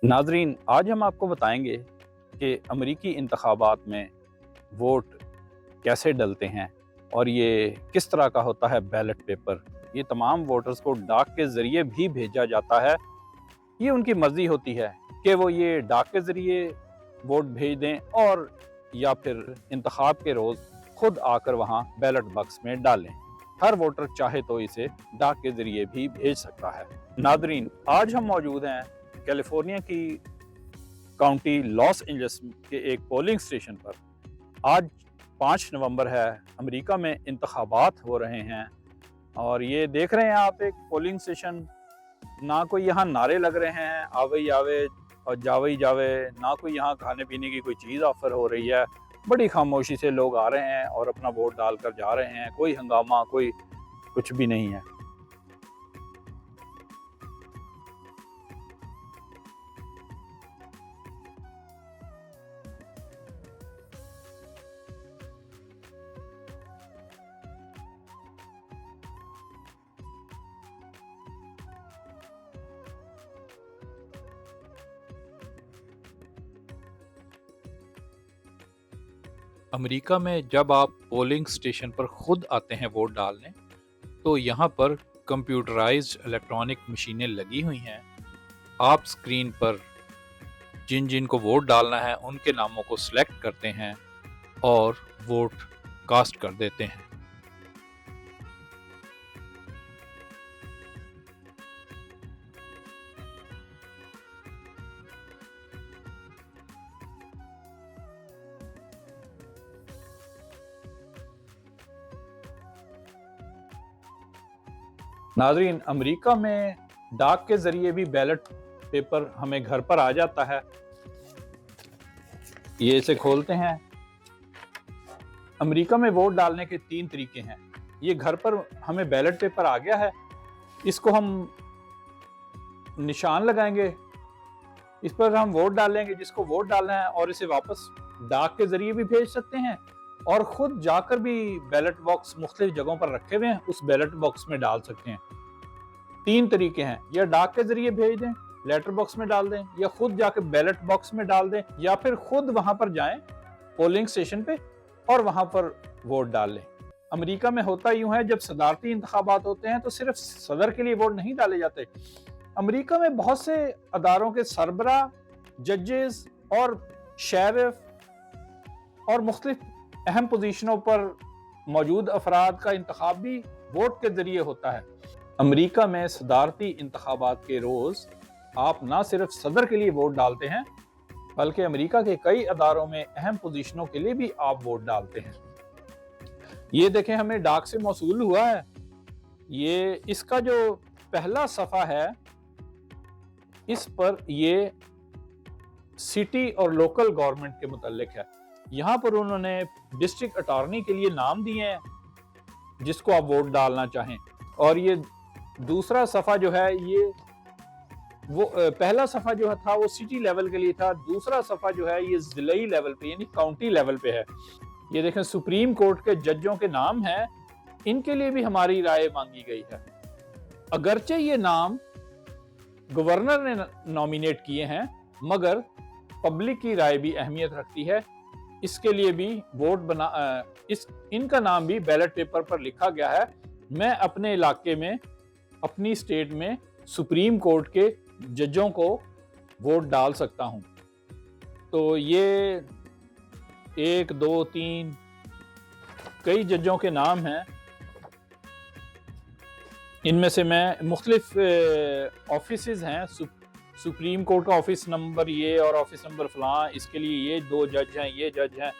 नाजरीन, आज हम आपको बताएंगे कि अमरीकी इंतखाबात में वोट कैसे डलते हैं और ये किस तरह का होता है बैलेट पेपर। ये तमाम वोटर्स को डाक के ज़रिए भी भेजा जाता है। ये उनकी मर्ज़ी होती है कि वो ये डाक के ज़रिए वोट भेज दें और या फिर इंतखाब के रोज़ खुद आकर वहाँ बैलेट बॉक्स में डालें। हर वोटर चाहे तो इसे डाक के ज़रिए भी भेज सकता है। नादरीन, आज हम मौजूद हैं कैलिफोर्निया की काउंटी लॉस एंजल्स के एक पोलिंग स्टेशन पर। आज 5 नवंबर है, अमेरिका में इंतखाबात हो रहे हैं और ये देख रहे हैं आप एक पोलिंग स्टेशन। ना कोई यहाँ नारे लग रहे हैं आवे ही आवे और जावे ही जावे, ना कोई यहाँ खाने पीने की कोई चीज़ ऑफर हो रही है। बड़ी खामोशी से लोग आ रहे हैं और अपना वोट डालकर जा रहे हैं। कोई हंगामा, कोई कुछ भी नहीं है। अमेरिका में जब आप पोलिंग स्टेशन पर खुद आते हैं वोट डालने, तो यहाँ पर कंप्यूटराइज्ड इलेक्ट्रॉनिक मशीनें लगी हुई हैं। आप स्क्रीन पर जिन जिन को वोट डालना है उनके नामों को सिलेक्ट करते हैं और वोट कास्ट कर देते हैं। नाजरीन, अमेरिका में डाक के ज़रिए भी बैलेट पेपर हमें घर पर आ जाता है। ये इसे खोलते हैं। अमेरिका में वोट डालने के 3 तरीके हैं। ये घर पर हमें बैलेट पेपर आ गया है, इसको हम निशान लगाएंगे, इस पर हम वोट डालेंगे जिसको वोट डालना है और इसे वापस डाक के ज़रिए भी भेज सकते हैं और ख़ुद जाकर भी बैलेट बॉक्स मुख्तलिफ जगहों पर रखे हुए हैं, उस बैलेट बॉक्स में डाल सकते हैं। 3 तरीके हैं, या डाक के ज़रिए भेज दें, लेटर बॉक्स में डाल दें, या खुद जाकर बैलेट बॉक्स में डाल दें, या फिर खुद वहां पर जाएं पोलिंग स्टेशन पे और वहां पर वोट डाल लें। अमेरिका में होता यूं है, जब सदारती इंतखाबात होते हैं तो सिर्फ सदर के लिए वोट नहीं डाले जाते। अमेरिका में बहुत से अदारों के सरबरा, जजेस और शेरिफ और मुख्तलिफ अहम पोजीशनों पर मौजूद अफराद का इंतखाब भी वोट के जरिए होता है। अमेरिका में सदारती इंतखाबात के रोज आप ना सिर्फ सदर के लिए वोट डालते हैं, बल्कि अमेरिका के कई अदारों में अहम पोजीशनों के लिए भी आप वोट डालते हैं। ये देखें, हमें डाक से मौसूल हुआ है। ये इसका जो पहला सफ़ा है, इस पर ये सिटी और लोकल गवर्नमेंट के मुतल्लिक है। यहाँ पर उन्होंने डिस्ट्रिक्ट अटॉर्नी के लिए नाम दिए हैं जिसको आप वोट डालना चाहें। और ये दूसरा सफ़ा जो है, ये वो पहला सफ़ा जो था वो सिटी लेवल के लिए था, दूसरा सफ़ा जो है ये ज़िलाई लेवल पे यानी काउंटी लेवल पे है। ये देखें, सुप्रीम कोर्ट के जजों के नाम हैं, इनके लिए भी हमारी राय मांगी गई है। अगरचे ये नाम गवर्नर ने नॉमिनेट किए हैं, मगर पब्लिक की राय भी अहमियत रखती है। इसके लिए भी इनका नाम भी बैलेट पेपर पर लिखा गया है। मैं अपने इलाके में, अपनी स्टेट में सुप्रीम कोर्ट के जजों को वोट डाल सकता हूं। तो ये 1, 2, 3 कई जजों के नाम हैं। इनमें से मैं मुख्तलिफ ऑफिसेज हैं, सुप्रीम कोर्ट का ऑफिस नंबर ये और ऑफिस नंबर फलां, इसके लिए ये 2 जज हैं, ये जज हैं।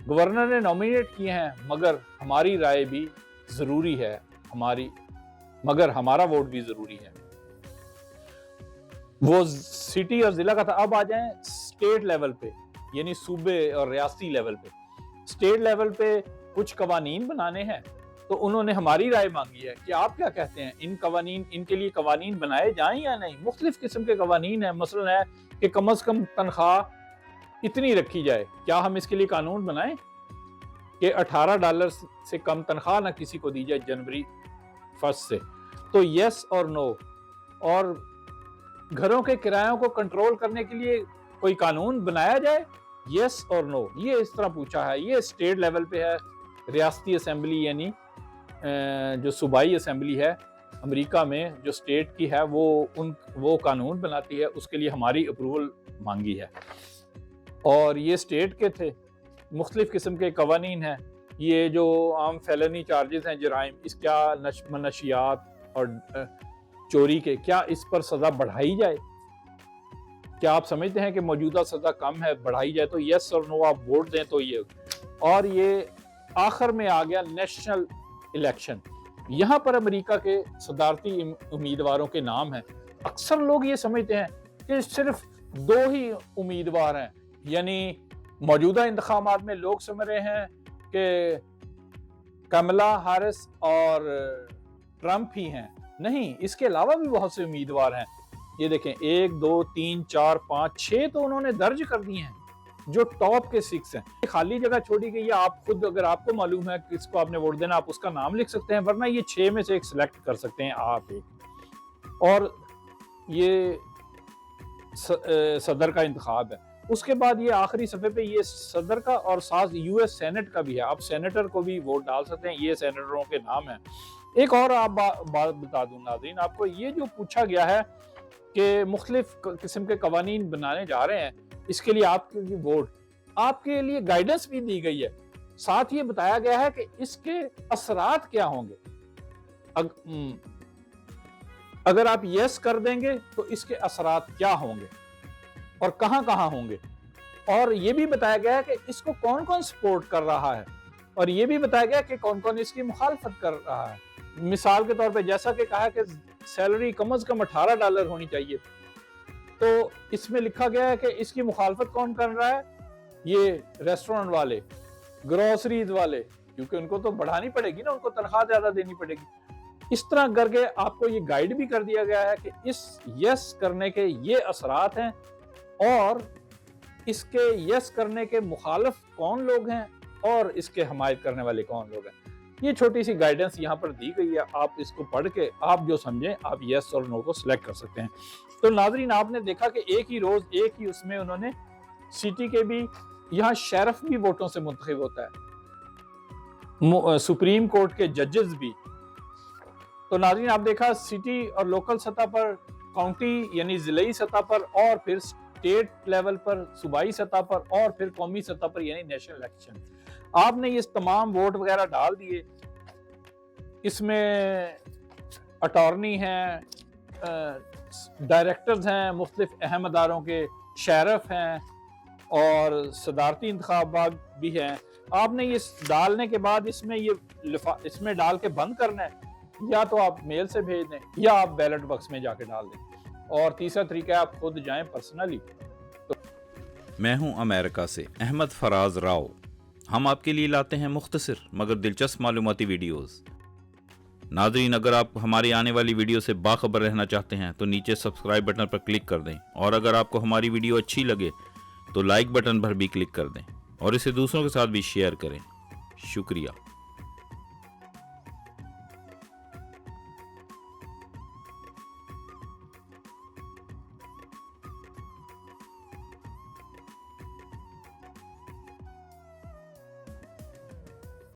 गवर्नर ने नॉमिनेट किए हैं, मगर हमारी राय भी ज़रूरी है, मगर हमारा वोट भी ज़रूरी है। वो सिटी और ज़िला का था। अब आ जाएं स्टेट लेवल पे, यानी सूबे और रियासती लेवल पे। स्टेट लेवल पे कुछ कवानीन बनाने हैं, तो उन्होंने हमारी राय मांगी है कि आप क्या कहते हैं, इनके लिए कवानीन बनाए जाएं या नहीं। मुख्तलिफ किस्म के कवानीन है। मसलन है कि कम से कम तनख्वाह इतनी रखी जाए। क्या हम इसके लिए कानून बनाएं कि $18 से कम तनख्वाह ना किसी को दी जाए जनवरी 1 से? तो यस और नो। और घरों के किरायों को कंट्रोल करने के लिए कोई कानून बनाया जाए? यस और नो, ये इस तरह पूछा है। ये स्टेट लेवल पे है, रियासती असेंबली यानी जो सूबाई असेंबली है अमेरिका में, जो स्टेट की है, वो कानून बनाती है, उसके लिए हमारी अप्रूवल मांगी है। और ये स्टेट के थे, मुख्तलिफ किस्म के कवानीन हैं। ये जो आम फेलनी चार्जेस हैं, जराइम, इस क्या मनशियात और चोरी के, क्या इस पर सज़ा बढ़ाई जाए? क्या आप समझते हैं कि मौजूदा सज़ा कम है, बढ़ाई जाए? तो यस और नो आप वोट दें तो ये। और ये आखिर में आ गया नेशनल इलेक्शन। यहाँ पर अमेरिका के सदारती उम्मीदवारों के नाम हैं। अक्सर लोग ये समझते हैं कि सिर्फ 2 ही उम्मीदवार हैं, यानी मौजूदा इंतखाबात में लोग समझ रहे हैं कि कमला हैरिस और ट्रंप ही हैं। नहीं, इसके अलावा भी बहुत से उम्मीदवार हैं। ये देखें, 1 2 3 4 5 6 तो उन्होंने दर्ज कर दिए हैं, जो टॉप के 6 हैं। खाली जगह छोड़ी गई है, आप खुद अगर आपको मालूम है किसको आपने वोट देना, आप उसका नाम लिख सकते हैं, वरना ये 6 में से एक सिलेक्ट कर सकते हैं आप एक। और ये सदर का इंतखाब है। उसके बाद ये आखिरी सफ़े पे ये सदर का और साथ यूएस सेनेट का भी है। आप सेनेटर को भी वोट डाल सकते हैं। ये सेनेटरों के नाम हैं। एक और आप बात बता दूं नाज़रीन आपको, ये जो पूछा गया है कि मुख्तलिफ किस्म के कवानीन बनाने जा रहे हैं, इसके लिए आपकी वोट, आपके लिए गाइडेंस भी दी गई है। साथ ये बताया गया है कि इसके असरात क्या होंगे। अगर आप यस कर देंगे तो इसके असरात क्या होंगे और कहां कहां होंगे। और ये भी बताया गया है कि इसको कौन कौन सपोर्ट कर रहा है, और ये भी बताया गया कि कौन कौन इसकी मुखालफत कर रहा है। मिसाल के तौर पे जैसा कि कहा कि सैलरी कम से कम $18 होनी चाहिए, तो इसमें लिखा गया है कि इसकी मुखालफत कौन कर रहा है? ये रेस्टोरेंट वाले, ग्रोसरीज वाले, क्योंकि उनको तो बढ़ानी पड़ेगी ना, उनको तनख्वाह ज्यादा देनी पड़ेगी। इस तरह करके आपको ये गाइड भी कर दिया गया है कि इस यस करने के ये असरात हैं और इसके यस करने के मुखालिफ कौन लोग हैं और इसके हमायत करने वाले कौन लोग हैं। ये छोटी सी गाइडेंस यहाँ पर दी गई है। आप इसको पढ़ के आप जो समझें आप यस और नो को सिलेक्ट कर सकते हैं। तो नाजरीन, आपने देखा कि एक ही रोज एक ही उसमें उन्होंने सिटी के भी, यहाँ शेरिफ भी वोटों से मुंतखब होता है, सुप्रीम कोर्ट के जजेस भी। तो नाज़रीन, आप देखा सिटी और लोकल सतह पर, काउंटी यानी जिलाई सतह पर, और फिर स्टेट लेवल पर, सूबाई सतह पर, और फिर कौमी सतह पर यानी नेशनल इलेक्शन। आपने ये तमाम वोट वगैरह डाल दिए। इसमें अटॉर्नी हैं, डायरेक्टर्स हैं मुख्तलिफ अहम अदारों के, शेरिफ हैं और सदारती इंतखाबात भी हैं। आपने ये डालने के बाद इसमें डाल के बंद करना है, या तो आप मेल से भेज दें या आप बैलेट बॉक्स में जाके डाल दें। और तीसरा तरीका है आप खुद जाएं पर्सनली। मैं हूं अमेरिका से अहमद फराज राव। हम आपके लिए लाते हैं मुख्तसर मगर दिलचस्प मालूमाती वीडियोस। नाज़रीन, अगर आप हमारी आने वाली वीडियो से बाखबर रहना चाहते हैं तो नीचे सब्सक्राइब बटन पर क्लिक कर दें, और अगर आपको हमारी वीडियो अच्छी लगे तो लाइक बटन पर भी क्लिक कर दें और इसे दूसरों के साथ भी शेयर करें। शुक्रिया।